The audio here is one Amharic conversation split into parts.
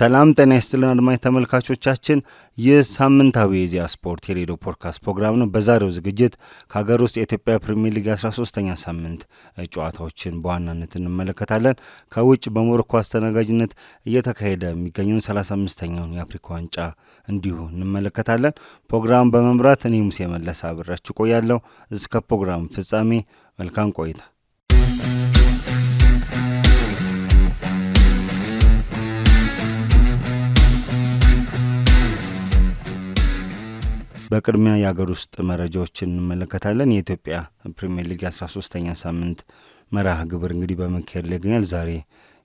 ሰላም ጤና ይስጥልን አድማጭ ተመልካቾቻችን፣ ይህ ሳምንታዊ የኢዜአ ስፖርት የሬዲዮ ፖድካስት ፕሮግራም ነው። በዛሬው ዝግጅት ከሀገር ውስጥ የኢትዮጵያ ፕሪሚየር ሊግ 13ኛ ሳምንት ጨዋታዎችን በዋናነት እንመለከታለን። ከውጭ በሞሮኮ አስተናጋጅነት እየተካሄደ የሚገኘውን 35ኛውን የአፍሪካ ዋንጫ እንዲሁ እንመለከታለን። ፕሮግራም በመምራት እኔ ሙሴ መለሰ አብሬያችሁ ቆያለሁ። እስከ ፕሮግራም ፍጻሜ መልካም ቆይታ። በቅድሚያ የሀገር ውስጥ መረጃዎችን እንመለከታለን። የኢትዮጵያ ፕሪሚየር ሊግ 13ኛ ሳምንት መርሃ ግብር እንግዲህ በመካሄድ ላይ ይገኛል። ዛሬ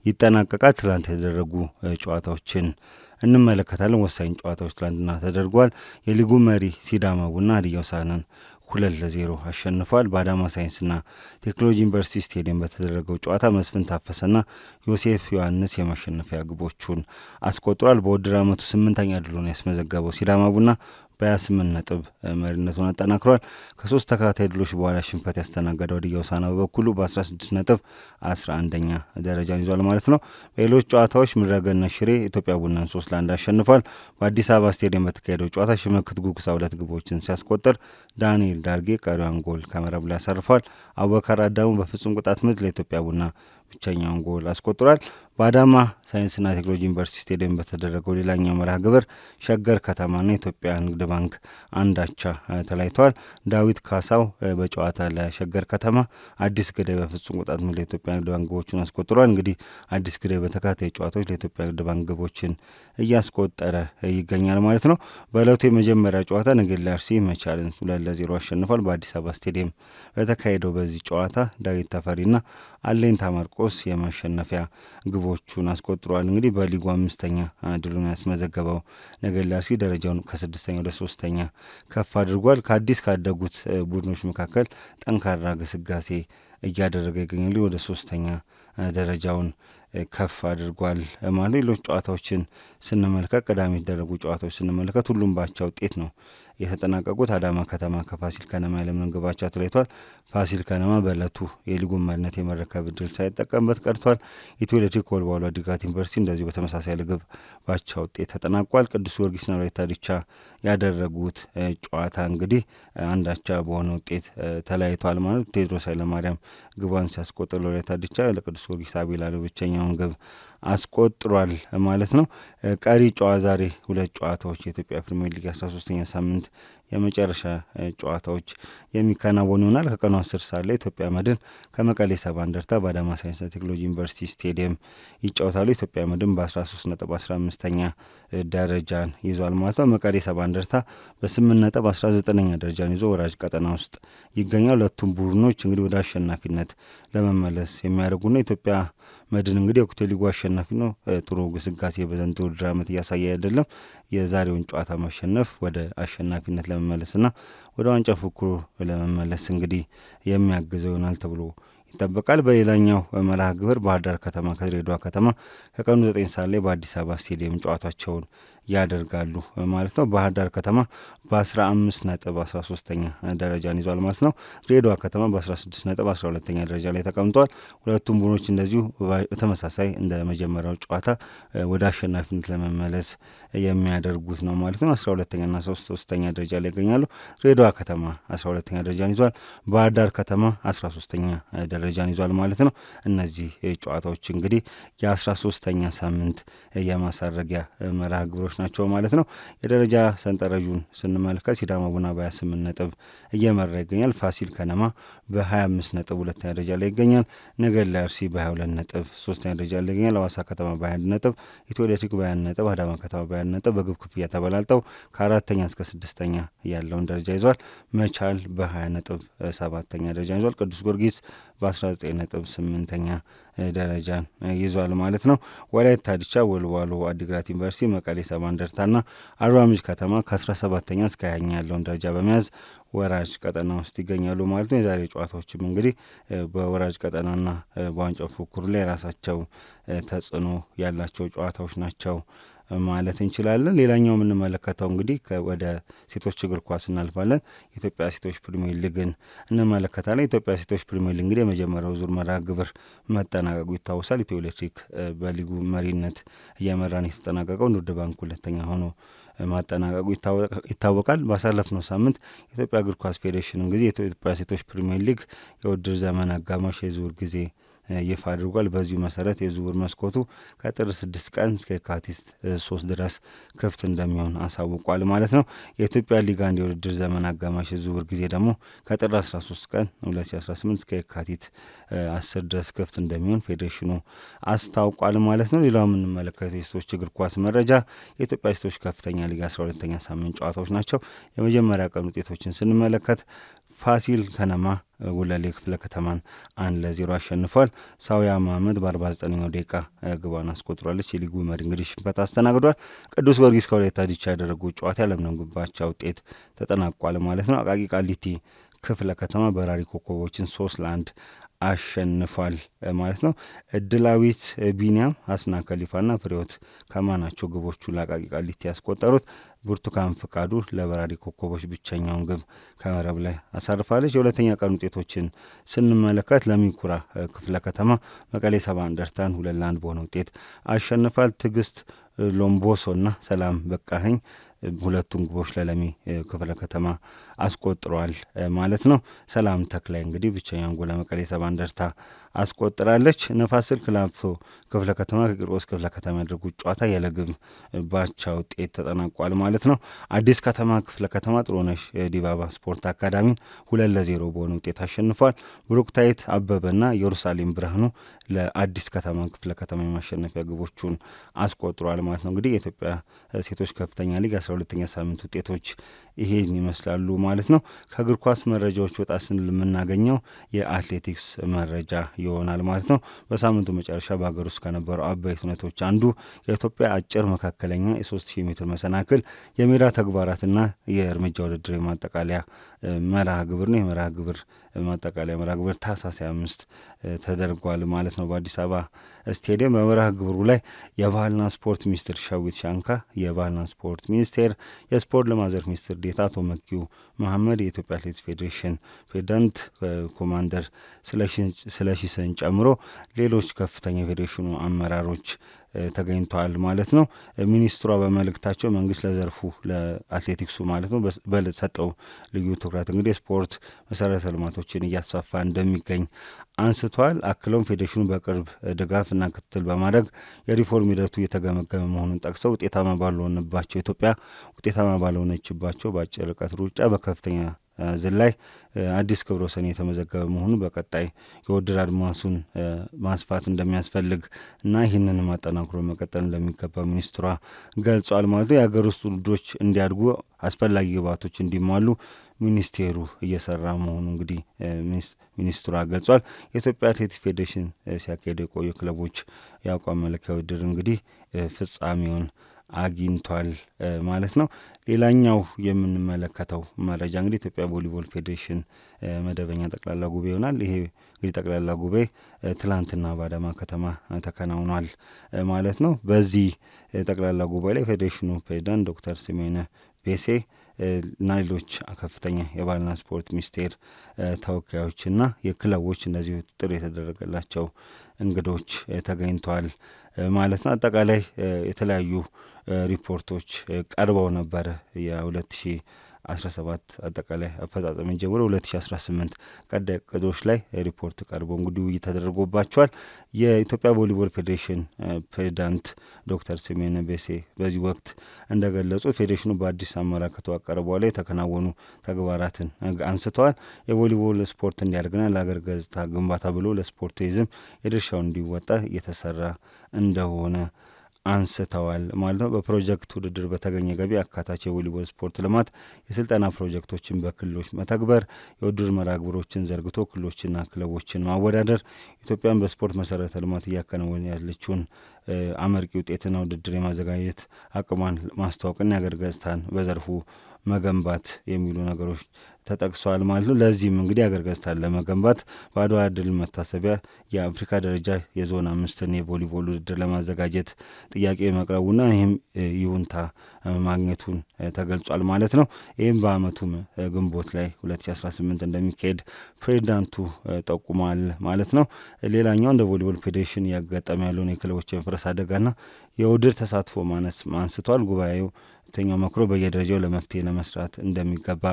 ይጠናቀቃል። ትላንት የተደረጉ ጨዋታዎችን እንመለከታለን። ወሳኝ ጨዋታዎች ትላንትና ተደርጓል። የሊጉ መሪ ሲዳማ ቡና ሀዲያ ሆሳዕናን 2-0 አሸንፏል። በአዳማ ሳይንስና ቴክኖሎጂ ዩኒቨርሲቲ ስቴዲየም በተደረገው ጨዋታ መስፍን ታፈሰና ዮሴፍ ዮሐንስ የማሸነፊያ ግቦቹን አስቆጥሯል። በውድድር ዓመቱ 8ኛ ድሉን ያስመዘገበው ሲዳማ ቡና በ28 ነጥብ መሪነቱን አጠናክሯል። ከሶስት ተከታታይ ድሎች በኋላ ሽንፈት ያስተናገደው ሀዲያ ሆሳዕና በበኩሉ በ16 ነጥብ 11ኛ ደረጃን ይዟል ማለት ነው። በሌሎች ጨዋታዎች ምድረገነት ሽሬ ኢትዮጵያ ቡናን 3-1 አሸንፏል። በአዲስ አበባ ስቴዲየም በተካሄደው ጨዋታ ሽመክት ጉጉሳ 2 ግቦችን ሲያስቆጥር ዳንኤል ዳርጌ ቀሪዋን ጎል ከመረብ ላይ ያሳርፏል። አቡበከር አዳሙ በፍጹም ቅጣት ምት ለኢትዮጵያ ቡና ብቸኛውን ጎል አስቆጥሯል። በአዳማ ሳይንስና ቴክኖሎጂ ዩኒቨርሲቲ ስቴዲየም በተደረገው ሌላኛው መርሃ ግብር ሸገር ከተማና ኢትዮጵያ ንግድ ባንክ አንዳቻ ተለያይተዋል። ዳዊት ካሳው በጨዋታ ለሸገር ከተማ፣ አዲስ ግዳይ በፍጹም ቅጣት ምት ለኢትዮጵያ ንግድ ባንክ ግቦችን አስቆጥሯል። እንግዲህ አዲስ ግዳይ በተከታታይ ጨዋታዎች ለኢትዮጵያ ንግድ ባንክ ግቦችን እያስቆጠረ ይገኛል ማለት ነው። በዕለቱ የመጀመሪያ ጨዋታ ነገሌ አርሲ መቻልን 2-0 አሸንፏል። በአዲስ አበባ ስቴዲየም በተካሄደው በዚህ ጨዋታ ዳዊት ተፈሪና አሌንታ ማርቆስ የማሸነፊያ ግቦቹን አስቆጥሯል። እንግዲህ በሊጉ 5ኛ ድሉን ያስመዘገበው ነገሌ አርሲ ደረጃውን ከ6ኛ ወደ 3ኛ ከፍ አድርጓል። ከአዲስ ካደጉት ቡድኖች መካከል ጠንካራ ግስጋሴ እያደረገ ይገኛል። ወደ 3ኛ ደረጃውን ከፍ አድርጓል ማለት። ሌሎች ጨዋታዎችን ስንመለከት ቅዳሜ የተደረጉ ጨዋታዎች ስንመለከት ሁሉም ባቻ ውጤት ነው የተጠናቀቁት። አዳማ ከተማ ከፋሲል ከነማ ያለምንም ግብ አቻ ተለያይቷል። ፋሲል ከነማ በዕለቱ የሊጉን መሪነት የመረከብ እድል ሳይጠቀምበት ቀርቷል። ኢትዮ ኤሌክትሪክ ወልዋሎ ዓዲግራት ዩኒቨርሲቲ እንደዚሁ በተመሳሳይ ግብ ባቻ ውጤት ተጠናቋል። ቅዱስ ጊዮርጊስና ወላይታ ዲቻ ያደረጉት ጨዋታ እንግዲህ አንዳቻ በሆነ ውጤት ተለያይቷል ማለት። ቴዎድሮስ ኃይለማርያም ግቧን ሲያስቆጥር ለወላይታ ዲቻ፣ ለቅዱስ ጊዮርጊስ አቤል አለው ብቸኛውን ግብ አስቆጥሯል ማለት ነው። ቀሪ ዛሬ ሁለት ጨዋታዎች የኢትዮጵያ ፕሪሚየር ሊግ 13ኛ ሳምንት የመጨረሻ ጨዋታዎች የሚከናወኑ ይሆናል። ከቀኑ 10 ሰዓት ላይ ኢትዮጵያ መድን ከመቀሌ ሰባ እንደርታ በአዳማ ሳይንስና ቴክኖሎጂ ዩኒቨርሲቲ ስቴዲየም ይጫወታሉ። ኢትዮጵያ መድን በ13 ነጥብ 15ኛ ደረጃን ይዟል ማለት ነው። መቀሌ ሰባ እንደርታ በ8 ነጥብ 19ኛ ደረጃን ይዞ ወራጅ ቀጠና ውስጥ ይገኛል። ሁለቱም ቡድኖች እንግዲህ ወደ አሸናፊነት ለመመለስ የሚያደርጉና ኢትዮጵያ መድን እንግዲህ የኩቴ ሊጉ አሸናፊ ነው። ጥሩ ግስጋሴ በዘንድሮው ውድድር ዓመት እያሳየ አይደለም። የዛሬውን ጨዋታ ማሸነፍ ወደ አሸናፊነት ለመመለስና ወደ ዋንጫ ፉክክሩ ለመመለስ እንግዲህ የሚያግዘው ይሆናል ተብሎ ይጠበቃል። በሌላኛው መርሃ ግብር ባህር ዳር ከተማ ከድሬዳዋ ከተማ ከቀኑ 9 ሰዓት ላይ በአዲስ አበባ ስቴዲየም ጨዋታቸውን ያደርጋሉ ማለት ነው። ባህር ዳር ከተማ በ15 ነጥብ 13ኛ ደረጃን ይዟል ማለት ነው። ድሬዳዋ ከተማ በ16 ነጥብ 12ኛ ደረጃ ላይ ተቀምጧል። ሁለቱም ቡድኖች እንደዚሁ በተመሳሳይ እንደ መጀመሪያው ጨዋታ ወደ አሸናፊነት ለመመለስ የሚያደርጉት ነው ማለት ነው። 12ኛና 3ኛ ደረጃ ላይ ይገኛሉ። ድሬዳዋ ከተማ 12ኛ ደረጃን ይዟል። ባህር ዳር ከተማ 13ኛ ደረጃን ይዟል ማለት ነው። እነዚህ ጨዋታዎች እንግዲህ የ13ኛ ሳምንት የማሳረጊያ መርሃ ግብሮች ናቸው ማለት ነው። የደረጃ ሰንጠረዡን ስንመለከት ሲዳማ ቡና በ28 ነጥብ እየመራ ይገኛል። ፋሲል ከነማ በ25 ነጥብ 2ኛ ደረጃ ላይ ይገኛል። ነገሌ አርሲ በ22 ነጥብ 3ኛ ደረጃ ላይ ይገኛል። ሐዋሳ ከተማ በ21 ነጥብ፣ ኢትዮ ኤሌክትሪክ በ20 ነጥብ፣ አዳማ ከተማ በ20 ነጥብ በግብ ክፍያ ተበላልጠው ከ4ኛ እስከ 6ኛ ያለውን ደረጃ ይዟል። መቻል በ20 ነጥብ 7ኛ ደረጃ ይዟል። ቅዱስ ጊዮርጊስ በ19 ነጥብ 8ኛ ደረጃን ይዟል ማለት ነው። ወላይታ ዲቻ፣ ወልዋሎ ዓዲግራት ዩኒቨርሲቲ፣ መቀሌ ሰባ እንደርታና አርባ ምንጭ ከተማ ከ17ኛ እስከ 20ኛ ያለውን ደረጃ በመያዝ ወራጅ ቀጠና ውስጥ ይገኛሉ ማለት ነው። የዛሬ ጨዋታዎችም እንግዲህ በወራጅ ቀጠናና በዋንጫው ፉክክሩ ላይ የራሳቸው ተጽዕኖ ያላቸው ጨዋታዎች ናቸው ማለት እንችላለን። ሌላኛው የምንመለከተው እንግዲህ ወደ ሴቶች እግር ኳስ እናልፋለን። የኢትዮጵያ ሴቶች ፕሪሚየር ሊግን እንመለከታለን። የኢትዮጵያ ሴቶች ፕሪሚየር ሊግ እንግዲህ የመጀመሪያው ዙር መርሃ ግብር መጠናቀቁ ይታወሳል። ኢትዮ ኤሌክትሪክ በሊጉ መሪነት እየመራን የተጠናቀቀው፣ ንግድ ባንክ ሁለተኛ ሆኖ ማጠናቀቁ ይታወቃል። ባሳለፍነው ሳምንት የኢትዮጵያ እግር ኳስ ፌዴሬሽን ጊዜ የኢትዮጵያ ሴቶች ፕሪሚየር ሊግ የውድድር ዘመን አጋማሽ የዝውውር ጊዜ ይፋ አድርጓል። በዚሁ መሰረት የዝውውር መስኮቱ ከጥር 6 ቀን እስከ የካቲት 3 ድረስ ክፍት እንደሚሆን አሳውቋል ማለት ነው። የኢትዮጵያ ሊግ አንድ የውድድር ዘመን አጋማሽ የዝውውር ጊዜ ደግሞ ከጥር 13 ቀን 2018 እስከ የካቲት 10 ድረስ ክፍት እንደሚሆን ፌዴሬሽኑ አስታውቋል ማለት ነው። ሌላው የምንመለከተው የሴቶች እግር ኳስ መረጃ የኢትዮጵያ ሴቶች ከፍተኛ ሊግ 12ኛ ሳምንት ጨዋታዎች ናቸው። የመጀመሪያ ቀን ውጤቶችን ስንመለከት ፋሲል ከነማ ጉለሌ ክፍለ ከተማን 1-0 አሸንፏል። ሳውያ መሀመድ በ49ኛው ደቂቃ ግቧን አስቆጥሯለች። የሊጉ መሪ እንግዲህ ሽንፈት አስተናግዷል። ቅዱስ ጊዮርጊስ ከወላይታ ዲቻ ያደረጉት ጨዋታ ያለምንም ግብ አቻ ውጤት ተጠናቋል ማለት ነው። አቃቂ ቃሊቲ ክፍለ ከተማ በራሪ ኮከቦችን 3-1 አሸንፏል ማለት ነው። እድላዊት ቢኒያም፣ ሀስና ከሊፋና ፍሬዎት ከማናቸው ግቦቹ ለአቃቂ ቃሊቲ ያስቆጠሩት። ብርቱካን ፍቃዱ ለበራሪ ኮከቦች ብቸኛውን ግብ ከመረብ ላይ አሳርፋለች። የሁለተኛ ቀን ውጤቶችን ስንመለከት ለሚኩራ ክፍለ ከተማ መቀሌ ሰባ እንደርታን 2-1 በሆነ ውጤት አሸንፋል። ትዕግስት ሎምቦሶና ሰላም በቃኸኝ ሁለቱን ግቦች ለለሚ ክፍለ ከተማ አስቆጥረዋል ማለት ነው። ሰላም ተክላይ እንግዲህ ብቸኛውን ጎል ለመቀሌ ሰባ እንደርታ አስቆጥራለች። ነፋስ ስልክ ላፍቶ ክፍለ ከተማ ከቂርቆስ ክፍለ ከተማ ያደረጉት ጨዋታ ያለግብ ባቻ ውጤት ተጠናቋል ማለት ነው። አዲስ ከተማ ክፍለ ከተማ ጥሩነሽ ዲባባ ስፖርት አካዳሚን 2-0 በሆነ ውጤት አሸንፏል። ብሩክታይት አበበና ኢየሩሳሌም ብርሃኑ ለአዲስ ከተማ ክፍለ ከተማ የማሸነፊያ ግቦቹን አስቆጥሯል ማለት ነው። እንግዲህ የኢትዮጵያ ሴቶች ከፍተኛ ሊግ 12ኛ ሳምንት ውጤቶች ይሄን ይመስላሉ ማለት ነው። ከእግር ኳስ መረጃዎች ወጣ ስንል የምናገኘው የአትሌቲክስ መረጃ ይሆናል ማለት ነው። በሳምንቱ መጨረሻ በሀገር ውስጥ ከነበሩ አበይት ሁነቶች አንዱ የኢትዮጵያ አጭር መካከለኛ የ3000 ሜትር መሰናክል የሜዳ ተግባራትና የእርምጃ ውድድር የማጠቃለያ መርሃ ግብር ነው። የመርሃ ግብር ማጠቃለያ መርሃ ግብር ታህሳስ 5 ተደርጓል ማለት ነው በአዲስ አበባ ስቴዲየም። በመርሃ ግብሩ ላይ የባህልና ስፖርት ሚኒስትር ሸዊት ሻንካ፣ የባህልና ስፖርት ሚኒስቴር የስፖርት ልማት ዘርፍ ሚኒስትር ዴኤታ አቶ መኪዩ መሐመድ፣ የኢትዮጵያ አትሌቲክስ ፌዴሬሽን ፕሬዚዳንት ኮማንደር ስለሺ ስህን ጨምሮ ሌሎች ከፍተኛ የፌዴሬሽኑ አመራሮች ተገኝተዋል ማለት ነው። ሚኒስትሯ በመልእክታቸው መንግስት ለዘርፉ ለአትሌቲክሱ ማለት ነው በሰጠው ልዩ ትኩረት እንግዲህ ስፖርት መሰረተ ልማቶችን እያስፋፋ እንደሚገኝ አንስተዋል። አክለውም ፌዴሬሽኑ በቅርብ ድጋፍና ክትትል በማድረግ የሪፎርም ሂደቱ እየተገመገመ መሆኑን ጠቅሰው ውጤታማ ባልሆነባቸው ኢትዮጵያ ውጤታማ ባልሆነችባቸው በአጭር ርቀት ሩጫ በከፍተኛ ዝላይ አዲስ ክብረ ወሰን የተመዘገበ መሆኑ በቀጣይ የውድድር አድማሱን ማስፋት እንደሚያስፈልግ እና ይህንን ማጠናክሮ መቀጠል እንደሚገባ ሚኒስትሯ ገልጿል ማለት ነው። የሀገር ውስጥ ውድድሮች እንዲያድጉ አስፈላጊ ግብዓቶች እንዲሟሉ ሚኒስቴሩ እየሰራ መሆኑ እንግዲህ ሚኒስትሯ ገልጿል። የኢትዮጵያ አትሌቲክስ ፌዴሬሽን ሲያካሄዱ የቆዩ ክለቦች የአቋም መለኪያ ውድድር እንግዲህ ፍጻሜውን አግኝቷል ማለት ነው። ሌላኛው የምንመለከተው መረጃ እንግዲህ ኢትዮጵያ ቮሊቦል ፌዴሬሽን መደበኛ ጠቅላላ ጉባኤ ይሆናል። ይሄ እንግዲህ ጠቅላላ ጉባኤ ትላንትና በአዳማ ከተማ ተከናውኗል ማለት ነው። በዚህ ጠቅላላ ጉባኤ ላይ ፌዴሬሽኑ ፕሬዚዳንት ዶክተር ስሜነ ቤሴ እና ሌሎች ከፍተኛ የባህልና ስፖርት ሚኒስቴር ተወካዮችና የክለቦች እነዚሁ ጥሪ የተደረገላቸው እንግዶች ተገኝተዋል ማለት ነው። አጠቃላይ የተለያዩ ሪፖርቶች ቀርበው ነበረ የ2017 አጠቃላይ አፈጻጸምን ጀምሮ 2018 ቀጣይ እቅዶች ላይ ሪፖርት ቀርቦ እንግዲህ ውይይት ተደርጎባቸዋል። የኢትዮጵያ ቮሊቦል ፌዴሬሽን ፕሬዚዳንት ዶክተር ስሜነ ቤሴ በዚህ ወቅት እንደገለጹ ፌዴሬሽኑ በአዲስ አመራር ከተዋቀረ በኋላ የተከናወኑ ተግባራትን አንስተዋል። የቮሊቦል ስፖርት እንዲያድግና ለሀገር ገጽታ ግንባታ ብሎ ለስፖርት ቱሪዝም የድርሻውን እንዲወጣ እየተሰራ እንደሆነ አንስተዋል ማለት ነው። በፕሮጀክት ውድድር በተገኘ ገቢ አካታች የቮሊቦል ስፖርት ልማት የስልጠና ፕሮጀክቶችን በክልሎች መተግበር፣ የውድድር መርሃ ግብሮችን ዘርግቶ ክልሎችና ክለቦችን ማወዳደር፣ ኢትዮጵያን በስፖርት መሰረተ ልማት እያከናወነ ያለችውን አመርቂ ውጤትና ውድድር የማዘጋጀት አቅሟን ማስተዋወቅና የአገር ገጽታን በዘርፉ መገንባት የሚሉ ነገሮች ተጠቅሷል ማለት ነው። ለዚህም እንግዲህ አገር ገጽታን ለመገንባት በአድዋ ድል መታሰቢያ የአፍሪካ ደረጃ የዞን 5 የቮሊቦል ውድድር ለማዘጋጀት ጥያቄ መቅረቡና ይህም ይሁንታ ማግኘቱን ተገልጿል ማለት ነው። ይህም በአመቱም ግንቦት ላይ 2018 እንደሚካሄድ ፕሬዚዳንቱ ጠቁሟል ማለት ነው። ሌላኛው እንደ ቮሊቦል ፌዴሬሽን ያጋጠመ ያለውን የክለቦች የመፍረስ አደጋና የውድድር ተሳትፎ ማነስ አንስቷል። ጉባኤው ተኛው መክሮ በየደረጃው ለመፍትሄ ለመስራት እንደሚገባ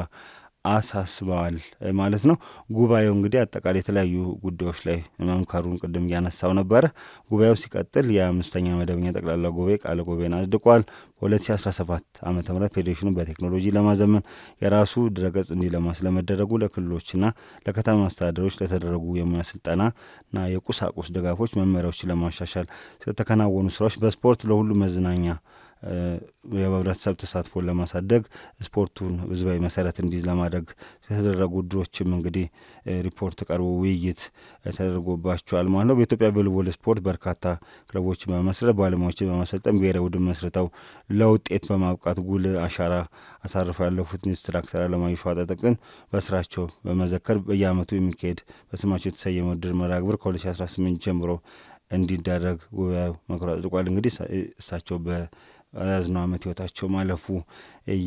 አሳስበዋል ማለት ነው። ጉባኤው እንግዲህ አጠቃላይ የተለያዩ ጉዳዮች ላይ መምከሩን ቅድም እያነሳው ነበረ። ጉባኤው ሲቀጥል የ5ኛ መደበኛ ጠቅላላ ጉባኤ ቃለ ጉባኤን አጽድቋል። በ2017 ዓ ም ፌዴሬሽኑ በቴክኖሎጂ ለማዘመን የራሱ ድረገጽ እንዲለማ ስለመደረጉ ለክልሎችና ለከተማ አስተዳደሮች ለተደረጉ የሙያ ስልጠናና የቁሳቁስ ድጋፎች መመሪያዎችን ለማሻሻል ስለተከናወኑ ስራዎች በስፖርት ለሁሉ መዝናኛ የህብረተሰብ ተሳትፎን ለማሳደግ ስፖርቱን ህዝባዊ መሰረት እንዲይዝ ለማድረግ የተደረጉ ድሮችም እንግዲህ ሪፖርት ቀርቦ ውይይት ተደርጎባቸዋል ማለት ነው። በኢትዮጵያ ቮሊቦል ስፖርት በርካታ ክለቦችን በመመስረት ባለሙያዎችን በማሰልጠን ብሔራዊ ቡድን መስርተው ለውጤት በማብቃት ጉልህ አሻራ አሳርፈው ያለፉት ኢንስትራክተር አለማየሁ ሸዋጠጥቅን በስራቸው በመዘከር በየአመቱ የሚካሄድ በስማቸው የተሰየመ ውድድር መርሃ ግብር ከ2018 ጀምሮ እንዲደረግ ጉባኤው መክሮ አጽድቋል። እንግዲህ እሳቸው በያዝነው ዓመት ህይወታቸው ማለፉ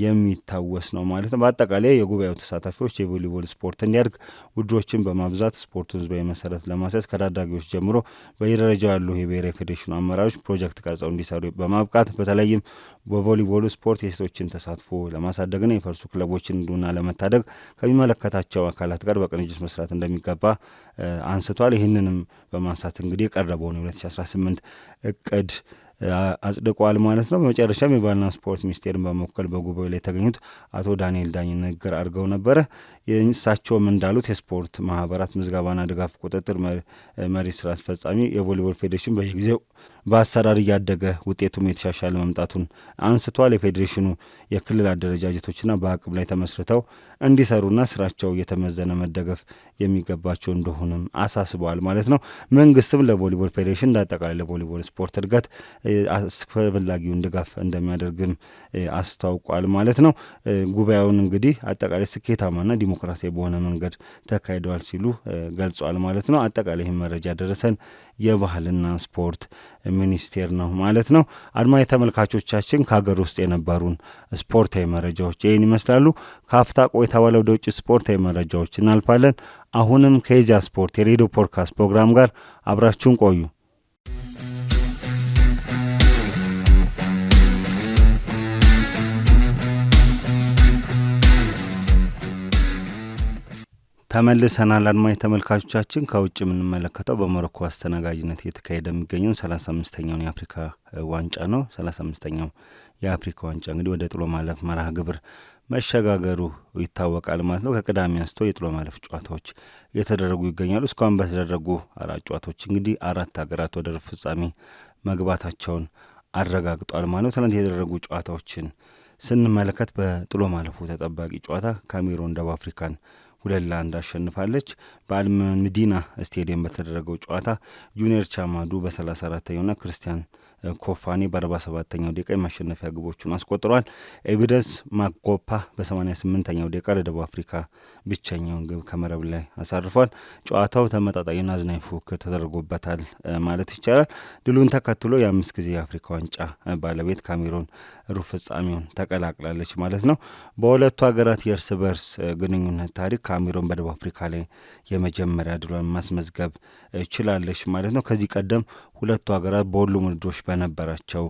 የሚታወስ ነው ማለት ነው። በአጠቃላይ የጉባኤው ተሳታፊዎች የቮሊቦል ስፖርት እንዲያድግ ውድድሮችን በማብዛት ስፖርቱ ህዝባዊ መሰረት ለማስያዝ ከታዳጊዎች ጀምሮ በየደረጃው ያሉ የብሔራዊ ፌዴሬሽኑ አመራሮች ፕሮጀክት ቀርጸው እንዲሰሩ በማብቃት በተለይም በቮሊቦሉ ስፖርት የሴቶችን ተሳትፎ ለማሳደግና የፈርሱ ክለቦችን እንዱና ለመታደግ ከሚመለከታቸው አካላት ጋር በቅንጅት መስራት እንደሚገባ አንስቷል። ይህንንም በማንሳት እንግዲህ የቀረበውን የ2018 እቅድ አጽድቋል ማለት ነው። በመጨረሻም የባህልና ስፖርት ሚኒስቴርን በመወከል በጉባኤው ላይ የተገኙት አቶ ዳንኤል ዳኝ ንግግር አድርገው ነበረ። እሳቸውም እንዳሉት የስፖርት ማህበራት ምዝገባና ድጋፍ ቁጥጥር መሪ ስራ አስፈጻሚ የቮሊቦል ፌዴሬሽን በየጊዜው በአሰራር እያደገ ውጤቱም የተሻሻለ መምጣቱን አንስቷል። የፌዴሬሽኑ የክልል አደረጃጀቶችና በአቅም ላይ ተመስርተው እንዲሰሩና ስራቸው እየተመዘነ መደገፍ የሚገባቸው እንደሆነም አሳስበዋል ማለት ነው። መንግስትም ለቮሊቦል ፌዴሬሽን እንዳጠቃላይ ለቮሊቦል ስፖርት እድገት አስፈላጊውን ድጋፍ እንደሚያደርግም አስታውቋል ማለት ነው። ጉባኤውን እንግዲህ አጠቃላይ ስኬታማና ዲሞክራሲያዊ በሆነ መንገድ ተካሂደዋል ሲሉ ገልጿል ማለት ነው። አጠቃላይ ይህን መረጃ ደረሰን የባህልና ስፖርት ሚኒስቴር ነው ማለት ነው። አድማጭ ተመልካቾቻችን ከሀገር ውስጥ የነበሩን ስፖርታዊ መረጃዎች ይህን ይመስላሉ። ከአፍታ ቆይታ በኋላ ወደ ውጭ ስፖርታዊ መረጃዎች እናልፋለን። አሁንም ከኢዜአ ስፖርት የሬዲዮ ፖድካስት ፕሮግራም ጋር አብራችሁን ቆዩ። ተመልሰናል። አድማጭ ተመልካቾቻችን ከውጭ የምንመለከተው በሞሮኮ አስተናጋጅነት እየተካሄደ የሚገኘው 35ኛውን የአፍሪካ ዋንጫ ነው። 35ኛው የአፍሪካ ዋንጫ እንግዲህ ወደ ጥሎ ማለፍ መርሃ ግብር መሸጋገሩ ይታወቃል ማለት ነው። ከቅዳሜ አንስቶ የጥሎ ማለፍ ጨዋታዎች እየተደረጉ ይገኛሉ። እስካሁን በተደረጉ 4 ጨዋታዎች እንግዲህ 4 ሀገራት ወደ ሩብ ፍጻሜ መግባታቸውን አረጋግጧል ማለት ነው። ትናንት የተደረጉ ጨዋታዎችን ስንመለከት በጥሎ ማለፉ ተጠባቂ ጨዋታ ካሜሮን ደቡብ አፍሪካን 2-1 አሸንፋለች። በአልመዲና ስቴዲየም በተደረገው ጨዋታ ጁኒየር ቻማዱ በ34ኛውና ክርስቲያን ኮፋኒ በ47ኛው ደቂቃ የማሸነፊያ ግቦቹን አስቆጥሯል። ኤቪደንስ ማጎፓ በ88ኛው ደቂቃ ለደቡብ አፍሪካ ብቸኛውን ግብ ከመረብ ላይ አሳርፏል። ጨዋታው ተመጣጣኝና አዝናኝ ፉክክር ተደርጎበታል ማለት ይቻላል። ድሉን ተከትሎ የ5 ጊዜ የአፍሪካ ዋንጫ ባለቤት ካሜሮን ሩብ ፍጻሜውን ተቀላቅላለች ማለት ነው። በሁለቱ ሀገራት የእርስ በርስ ግንኙነት ታሪክ ካሜሮን በደቡብ አፍሪካ ላይ የመጀመሪያ ድሏን ማስመዝገብ ችላለች ማለት ነው። ከዚህ ቀደም ሁለቱ ሀገራት በሁሉም ውድድሮች በነበራቸው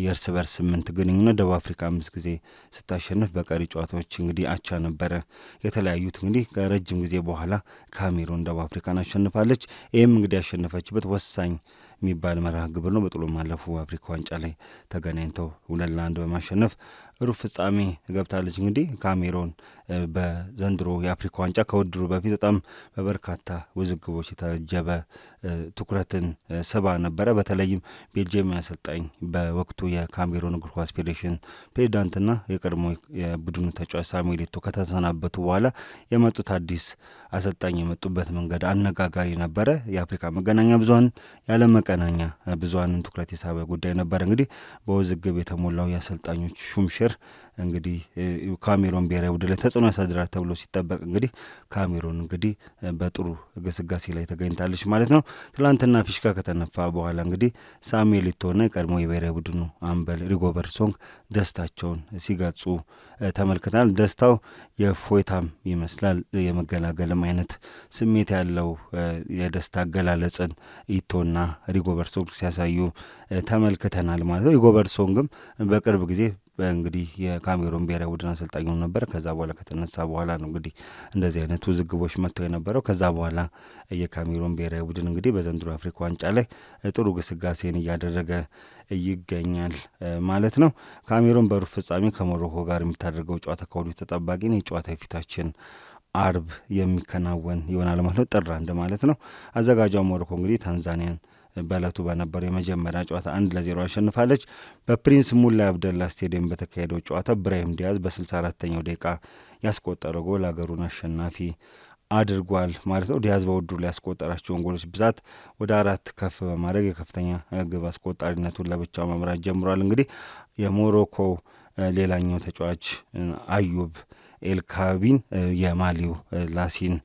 የእርስ በርስ 8 ግንኙነት ደቡብ አፍሪካ 5 ጊዜ ስታሸንፍ በቀሪ ጨዋታዎች እንግዲህ አቻ ነበረ የተለያዩት። እንግዲህ ከረጅም ጊዜ በኋላ ካሜሮን ደቡብ አፍሪካን አሸንፋለች። ይህም እንግዲህ ያሸነፈችበት ወሳኝ የሚባል መርሃ ግብር ነው። በጥሎ ማለፉ አፍሪካ ዋንጫ ላይ ተገናኝተው 2-1 በማሸነፍ ሩብ ፍጻሜ ገብታለች። እንግዲህ ካሜሮን በዘንድሮ የአፍሪካ ዋንጫ ከውድድሩ በፊት በጣም በበርካታ ውዝግቦች የታጀበ ትኩረትን ስባ ነበረ። በተለይም ቤልጅየም አሰልጣኝ በወቅቱ የካሜሮን እግር ኳስ ፌዴሬሽን ፕሬዚዳንትና የቀድሞ የቡድኑ ተጫዋች ሳሙኤል ኤቶ ከተሰናበቱ በኋላ የመጡት አዲስ አሰልጣኝ የመጡበት መንገድ አነጋጋሪ ነበረ። የአፍሪካ መገናኛ ብዙኃን ያለ መገናኛ ብዙኃንን ትኩረት የሳበ ጉዳይ ነበር። እንግዲህ በውዝግብ የተሞላው የአሰልጣኞች ሹምሽር እንግዲህ ካሜሮን ብሔራዊ ቡድን ላይ ተጽዕኖ ያሳድራል ተብሎ ሲጠበቅ እንግዲህ ካሜሮን እንግዲህ በጥሩ ግስጋሴ ላይ ተገኝታለች ማለት ነው። ትላንትና ፊሽካ ከተነፋ በኋላ እንግዲህ ሳሙኤል ኢቶና የቀድሞ የብሔራዊ ቡድኑ አምበል ሪጎበርት ሶንግ ደስታቸውን ሲገልጹ ተመልክተናል። ደስታው የፎይታም ይመስላል የመገላገልም አይነት ስሜት ያለው የደስታ አገላለጽን ኢቶና ሪጎበርት ሶንግ ሲያሳዩ ተመልክተናል ማለት ነው። ሪጎበርት ሶንግም በቅርብ ጊዜ እንግዲህ የካሜሮን ብሔራዊ ቡድን አሰልጣኙ ነበር። ከዛ በኋላ ከተነሳ በኋላ ነው እንግዲህ እንደዚህ አይነት ውዝግቦች መጥተው የነበረው። ከዛ በኋላ የካሜሮን ብሔራዊ ቡድን እንግዲህ በዘንድሮ አፍሪካ ዋንጫ ላይ ጥሩ ግስጋሴን እያደረገ ይገኛል ማለት ነው። ካሜሮን በሩብ ፍጻሜ ከሞሮኮ ጋር የምታደርገው ጨዋታ ከወዲሁ ተጠባቂ ነው። የጨዋታ የፊታችን አርብ የሚከናወን ይሆናል ማለት ነው፣ ጥር 1 ማለት ነው። አዘጋጇ ሞሮኮ እንግዲህ ታንዛኒያን በእለቱ በነበረው የመጀመሪያ ጨዋታ 1-0 አሸንፋለች። በፕሪንስ ሙላይ አብደላ ስቴዲየም በተካሄደው ጨዋታ ብራሂም ዲያዝ በ64ኛው ደቂቃ ያስቆጠረው ጎል አገሩን አሸናፊ አድርጓል ማለት ነው። ዲያዝ በውድድሩ ላይ ያስቆጠራቸውን ጎሎች ብዛት ወደ 4 ከፍ በማድረግ የከፍተኛ ግብ አስቆጣሪነቱን ለብቻው መምራት ጀምሯል። እንግዲህ የሞሮኮ ሌላኛው ተጫዋች አዩብ ኤልካቢን የማሊው ላሲን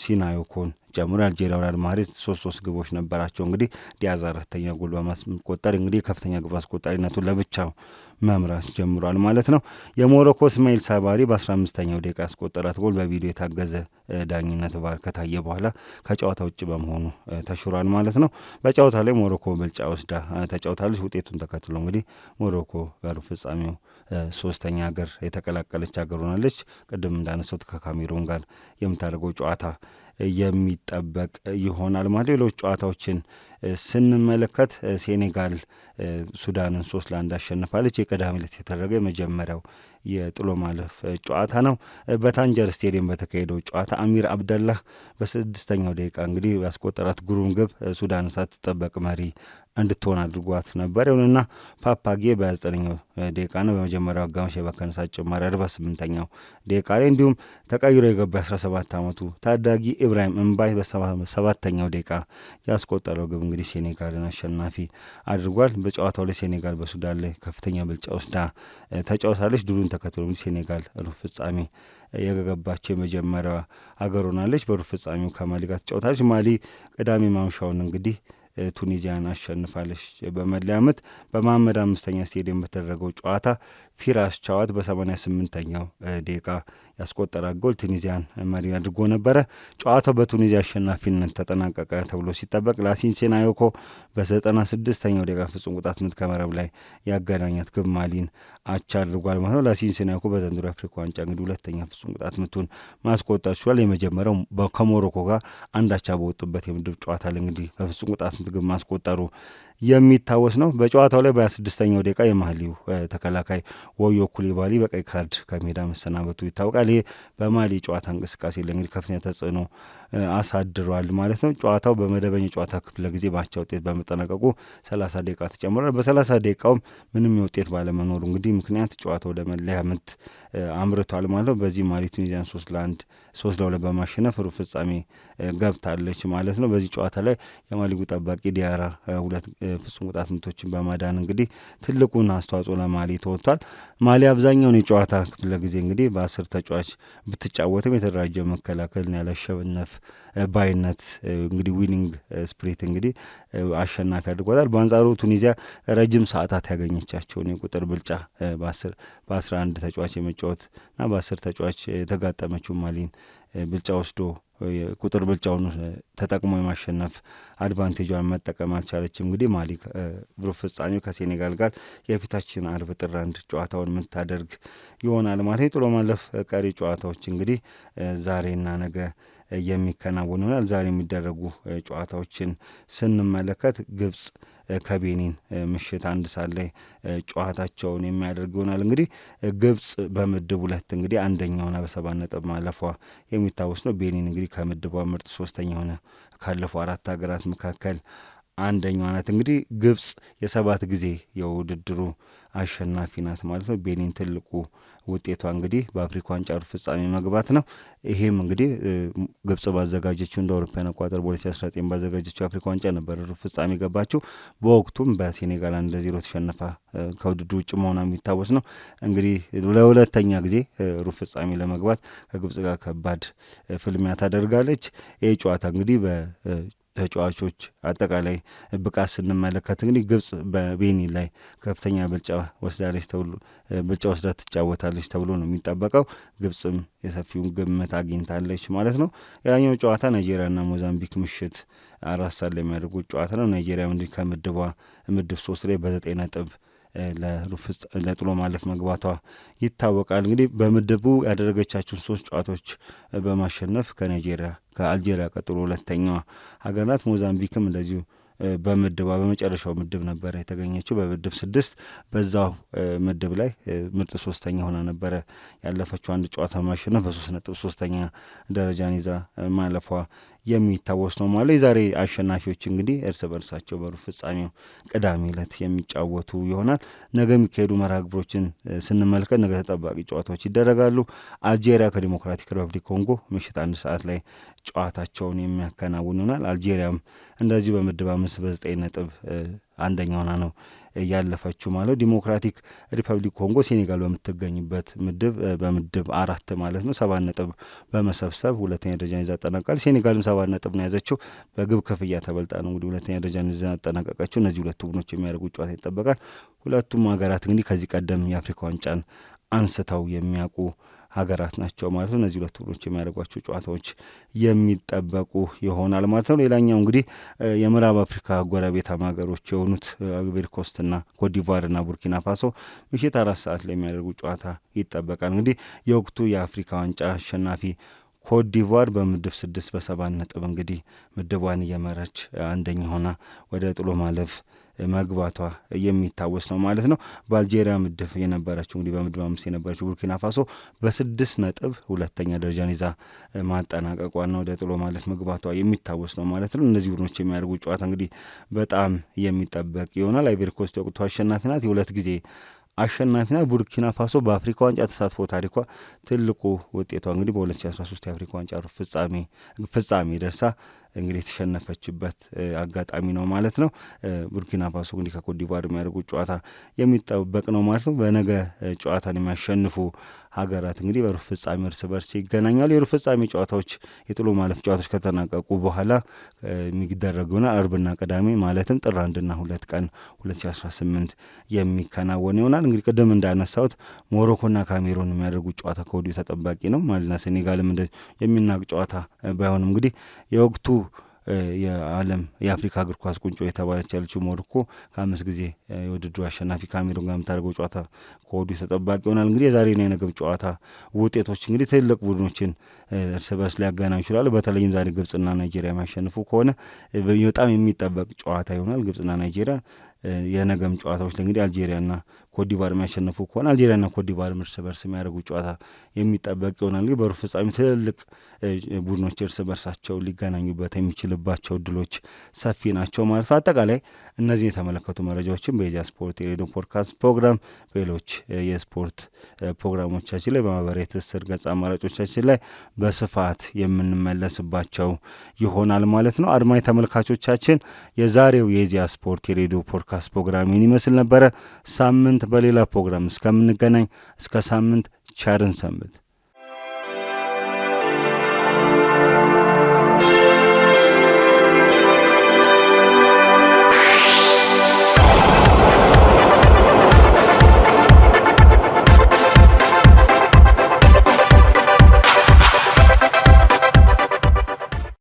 ሲናዮኮን ጨምሮ የአልጄሪያው ሪያድ ማህሬዝ 3 ግቦች ነበራቸው። እንግዲህ ዲያዝ 4ኛ ጎል በማስቆጠር እንግዲህ ከፍተኛ ግብ አስቆጣሪነቱን ለብቻው መምራት ጀምሯል ማለት ነው። የሞሮኮ እስማኤል ሳባሪ በ15ኛው ደቂቃ ያስቆጠራት ጎል በቪዲዮ የታገዘ ዳኝነት ቫር ከታየ በኋላ ከጨዋታ ውጭ በመሆኑ ተሽሯል ማለት ነው። በጨዋታ ላይ ሞሮኮ ብልጫ ወስዳ ተጫውታለች። ውጤቱን ተከትሎ እንግዲህ ሞሮኮ በሩብ ፍጻሜው 3ኛ ሀገር የተቀላቀለች ሀገር ሆናለች። ቅድም እንዳነሳሁት ከካሜሮን ጋር የምታደርገው ጨዋታ የሚጠበቅ ይሆናል ማለት። ሌሎች ጨዋታዎችን ስንመለከት ሴኔጋል ሱዳንን 3-1 አሸንፋለች። የቅዳሜ ዕለት የተደረገ የመጀመሪያው የጥሎ ማለፍ ጨዋታ ነው። በታንጀር ስቴዲየም በተካሄደው ጨዋታ አሚር አብደላህ በ6ኛው ደቂቃ እንግዲህ ያስቆጠራት ግሩም ግብ ሱዳን ሳትጠበቅ መሪ እንድትሆን አድርጓት ነበር። ይሁንና ፓፓጌ በ9ኛው ደቂቃ ነው በመጀመሪያው አጋማሽ የባከነ ሰዓት ጭማሪ 48ኛው ደቂቃ ላይ እንዲሁም ተቀይሮ የገባ 17 ዓመቱ ታዳጊ ኢብራሂም እምባይ በ7ኛው ደቂቃ ያስቆጠረው ግብ እንግዲህ ሴኔጋልን አሸናፊ አድርጓል። በጨዋታው ላይ ሴኔጋል በሱዳን ላይ ከፍተኛ ብልጫ ወስዳ ተጫውታለች። ድሉን ተከትሎ እንግዲህ ሴኔጋል ሩብ ፍጻሜ የገባቸው የመጀመሪያ ሀገር ሆናለች። በሩብ ፍጻሜው ከማሊ ጋር ተጫውታለች። ማሊ ቅዳሜ ማምሻውን እንግዲህ ቱኒዚያን አሸንፋለች። በመለያ ምት በመሐመድ 5ኛ ስቴዲየም በተደረገው ጨዋታ ፊራስ ቻዋት በ88ኛው ደቂቃ ያስቆጠራት ጎል ቱኒዚያን መሪ አድርጎ ነበረ። ጨዋታው በቱኒዚያ አሸናፊነት ተጠናቀቀ ተብሎ ሲጠበቅ ላሲን ሴናዮኮ በ96ኛው ደቂቃ ፍጹም ቅጣት ምት ከመረብ ላይ ያገናኛት ግብ ማሊን አቻ አድርጓል ማለት ነው። ላሲን ሴናዮኮ በዘንድሮ የአፍሪካ ዋንጫ እንግዲህ 2ኛ ፍጹም ቅጣት ምቱን ማስቆጠር ችሏል። የመጀመሪያው ከሞሮኮ ጋር አንዳቻ በወጡበት የምድብ ጨዋታ ላይ እንግዲህ በፍጹም ቅጣት ምት ግብ ማስቆጠሩ የሚታወስ ነው። በጨዋታው ላይ በ26ኛው ደቂቃ የማሊው ተከላካይ ወዮ ኩሊባሊ በቀይ ካርድ ከሜዳ መሰናበቱ ይታወቃል። ይህ በማሊ ጨዋታ እንቅስቃሴ ላይ እንግዲህ ከፍተኛ ተጽዕኖ አሳድሯል ማለት ነው። ጨዋታው በመደበኛ ጨዋታ ክፍለ ጊዜ በአቻ ውጤት በመጠናቀቁ 30 ደቂቃ ተጨምሯል። በ30 ደቂቃውም ምንም የውጤት ባለመኖሩ እንግዲህ ምክንያት ጨዋታው ወደ መለያ ምት አምርቷል ማለት ነው። በዚህ ማሊ ቱኒዚያን 3-2 በማሸነፍ ሩብ ፍጻሜ ገብታለች ማለት ነው። በዚህ ጨዋታ ላይ የማሊጉ ጠባቂ ዲያራ 2 ፍጹም ቅጣት ምቶችን በማዳን እንግዲህ ትልቁን አስተዋጽኦ ለማሊ ተወጥቷል። ማሊ አብዛኛውን የጨዋታ ክፍለ ጊዜ እንግዲህ በ10 ተጫዋች ብትጫወትም የተደራጀ መከላከልን ያለሸነፍ ባይነት እንግዲህ ዊኒንግ ስፕሪት እንግዲህ አሸናፊ አድርጓታል። በአንጻሩ ቱኒዚያ ረጅም ሰዓታት ያገኘቻቸውን የቁጥር ብልጫ በ11 ተጫዋች የመጫወትና በ10 ተጫዋች የተጋጠመችው ማሊን ብልጫ ወስዶ ቁጥር ብልጫውን ተጠቅሞ የማሸነፍ አድቫንቴጇን መጠቀም አልቻለችም። እንግዲህ ማሊ ሩብ ፍጻሜው ከሴኔጋል ጋር የፊታችን አርብ ጥር 1 ጨዋታውን የምታደርግ ይሆናል ማለት። ጥሎ ማለፍ ቀሪ ጨዋታዎች እንግዲህ ዛሬና ነገ የሚከናወን ይሆናል። ዛሬ የሚደረጉ ጨዋታዎችን ስንመለከት ግብጽ ከቤኒን ምሽት 1 ሰዓት ላይ ጨዋታቸውን የሚያደርግ ይሆናል። እንግዲህ ግብጽ በምድብ 2 እንግዲህ አንደኛውና በ7 ነጥብ ማለፏ የሚታወስ ነው። ቤኒን እንግዲህ ከምድቧ ምርጥ 3ኛ ሆነ ካለፉ 4 ሀገራት መካከል አንደኛዋ ናት። እንግዲህ ግብጽ የ7 ጊዜ የውድድሩ አሸናፊ ናት ማለት ነው። ቤኒን ትልቁ ውጤቷ እንግዲህ በአፍሪካ ዋንጫ ሩብ ፍጻሜ መግባት ነው። ይሄም እንግዲህ ግብጽ ባዘጋጀችው እንደ አውሮፓውያን አቆጣጠር በ2019 ባዘጋጀችው የአፍሪካ ዋንጫ ነበር ሩብ ፍጻሜ ገባችው። በወቅቱም በሴኔጋል 1-0 ተሸንፋ ከውድድሩ ውጭ መሆኗ የሚታወስ ነው። እንግዲህ ለሁለተኛ ጊዜ ሩብ ፍጻሜ ለመግባት ከግብጽ ጋር ከባድ ፍልሚያ ታደርጋለች። ይህ ጨዋታ እንግዲህ ተጫዋቾች አጠቃላይ ብቃት ስንመለከት እንግዲህ ግብጽ በቤኒን ላይ ከፍተኛ ብልጫ ወስዳ ትጫወታለች ተብሎ ነው የሚጠበቀው። ግብጽም የሰፊውን ግምት አግኝታለች ማለት ነው። ሌላኛው ጨዋታ ናይጄሪያና ሞዛምቢክ ምሽት 4 ሰዓት ላይ የሚያደርጉት ጨዋታ ነው። ናይጄሪያ እንግዲህ ምድብ 3 ላይ በ9 ነጥብ ለጥሎ ማለፍ መግባቷ ይታወቃል። እንግዲህ በምድቡ ያደረገቻቸውን 3 ጨዋታዎች በማሸነፍ ከአልጄሪያ ቀጥሎ ሁለተኛዋ ሀገር ናት። ሞዛምቢክም እንደዚሁ በመጨረሻው ምድብ ነበረ የተገኘችው በምድብ 6 በዛው ምድብ ላይ ምርጥ 3ኛ ሆና ነበረ ያለፈችው። አንድ ጨዋታ ማሸነፍ በ3 ነጥብ 3ኛ ደረጃን ይዛ ማለፏ የሚታወስ ነው ማለት። የዛሬ አሸናፊዎች እንግዲህ እርስ በርሳቸው በሩብ ፍጻሜው ቅዳሜ ዕለት የሚጫወቱ ይሆናል። ነገ የሚካሄዱ መርሃ ግብሮችን ስንመለከት ነገ ተጠባቂ ጨዋታዎች ይደረጋሉ። አልጄሪያ ከዲሞክራቲክ ሪፐብሊክ ኮንጎ ምሽት 1 ሰዓት ላይ ጨዋታቸውን የሚያከናውን ይሆናል። አልጄሪያም እንደዚሁ በምድብ 5 በ9 ነጥብ አንደኛ ሆና ነው ያለፈችው ማለት። ዲሞክራቲክ ሪፐብሊክ ኮንጎ ሴኔጋል በምትገኝበት በምድብ 4 ማለት ነው 7 ነጥብ በመሰብሰብ ሁለተኛ ደረጃን ይዛ አጠናቃለች። ሴኔጋልም 7 ነጥብ ነው ያዘችው። በግብ ክፍያ ተበልጣ ነው እንግዲህ ሁለተኛ ደረጃን ይዛ አጠናቀቀችው። እነዚህ ሁለቱ ቡድኖች የሚያደርጉት ጨዋታ ይጠበቃል። ሁለቱም ሀገራት እንግዲህ ከዚህ ቀደም የአፍሪካ ዋንጫን አንስተው የሚያውቁ ሀገራት ናቸው ማለት ነው። እነዚህ ሁለት ቡድኖች የሚያደርጓቸው ጨዋታዎች የሚጠበቁ ይሆናል ማለት ነው። ሌላኛው እንግዲህ የምዕራብ አፍሪካ ጎረቤት ሀገሮች የሆኑት አይቮሪ ኮስትና ኮትዲቯርና ቡርኪና ፋሶ ምሽት 4 ሰዓት ላይ የሚያደርጉ ጨዋታ ይጠበቃል። እንግዲህ የወቅቱ የአፍሪካ ዋንጫ አሸናፊ ኮትዲቯር በምድብ 6 በ7 ነጥብ እንግዲህ ምድቧን እየመራች አንደኛ ሆና ወደ ጥሎ ማለፍ መግባቷ የሚታወስ ነው ማለት ነው። በአልጄሪያ ምድብ የነበረችው እንግዲህ በምድብ 5 የነበረችው ቡርኪና ፋሶ በ6 ነጥብ ሁለተኛ ደረጃን ይዛ ማጠናቀቋና ወደ ጥሎ ማለፍ መግባቷ የሚታወስ ነው ማለት ነው። እነዚህ ቡድኖች የሚያደርጉት ጨዋታ እንግዲህ በጣም የሚጠበቅ ይሆናል። አይቮሪ ኮስት የወቅቱ አሸናፊ ናት፣ የ2 ጊዜ አሸናፊ ናት። ቡርኪና ፋሶ በአፍሪካ ዋንጫ ተሳትፎ ታሪኳ ትልቁ ውጤቷ እንግዲህ በ2013 የአፍሪካ ዋንጫ ፍጻሜ ደርሳ እንግዲህ የተሸነፈችበት አጋጣሚ ነው ማለት ነው። ቡርኪና ፋሶ እንግዲህ ከኮትዲቯር የሚያደርጉት ጨዋታ የሚጠበቅ ነው ማለት ነው። በነገ ጨዋታን የሚያሸንፉ ሀገራት እንግዲህ በሩብ ፍጻሜ እርስ በርስ ይገናኛሉ። የሩብ ፍጻሜ ጨዋታዎች የጥሎ ማለፍ ጨዋታዎች ከተጠናቀቁ በኋላ የሚደረጉ ይሆናል። አርብና ቅዳሜ ማለትም ጥር 1ና 2 ቀን 2018 የሚከናወን ይሆናል። እንግዲህ ቅድም እንዳነሳሁት ሞሮኮና ካሜሮን የሚያደርጉት ጨዋታ ከወዲሁ ተጠባቂ ነው። ማሊና ሴኔጋልም የሚናቅ ጨዋታ ባይሆንም እንግዲህ የወቅቱ የዓለም የአፍሪካ እግር ኳስ ቁንጮ የተባለች ያለችው ሞሮኮ ከ5 ጊዜ የውድድሩ አሸናፊ ካሜሩን ጋር የምታደርገው ጨዋታ ከወዲሁ ተጠባቂ ይሆናል። እንግዲህ የዛሬና የነገው ጨዋታ ውጤቶች እንግዲህ ትልቅ ቡድኖችን እርስ በርስ ሊያገናኙ ይችላሉ። በተለይም ዛሬ ግብጽና ናይጄሪያ የሚያሸንፉ ከሆነ በጣም የሚጠበቅ ጨዋታ ይሆናል። ግብጽና ናይጄሪያ የነገም ጨዋታዎች ላይ እንግዲህ አልጄሪያና ኮትዲቯር የሚያሸንፉ ከሆነ አልጄሪያና ኮትዲቯር እርስ በርስ የሚያደርጉ ጨዋታ የሚጠበቅ ይሆናል። እንግዲህ በሩብ ፍጻሜ ትልልቅ ቡድኖች እርስ በርሳቸው ሊገናኙበት የሚችልባቸው እድሎች ሰፊ ናቸው ማለት ነው። አጠቃላይ እነዚህ የተመለከቱ መረጃዎችን በኢዜአ ስፖርት የሬዲዮ ፖድካስት ፕሮግራም፣ በሌሎች የስፖርት ፕሮግራሞቻችን ላይ በማህበራዊ ትስስር ገጽ አማራጮቻችን ላይ በስፋት የምንመለስባቸው ይሆናል ማለት ነው። አድማጭ ተመልካቾቻችን የዛሬው የኢዜአ ስፖርት የሬዲዮ ፖድካስት ፕሮግራም ይህን ይመስል ነበረ። ሳምንት በሌላ ፕሮግራም እስከምንገናኝ እስከ ሳምንት ቸርን ሰንብት።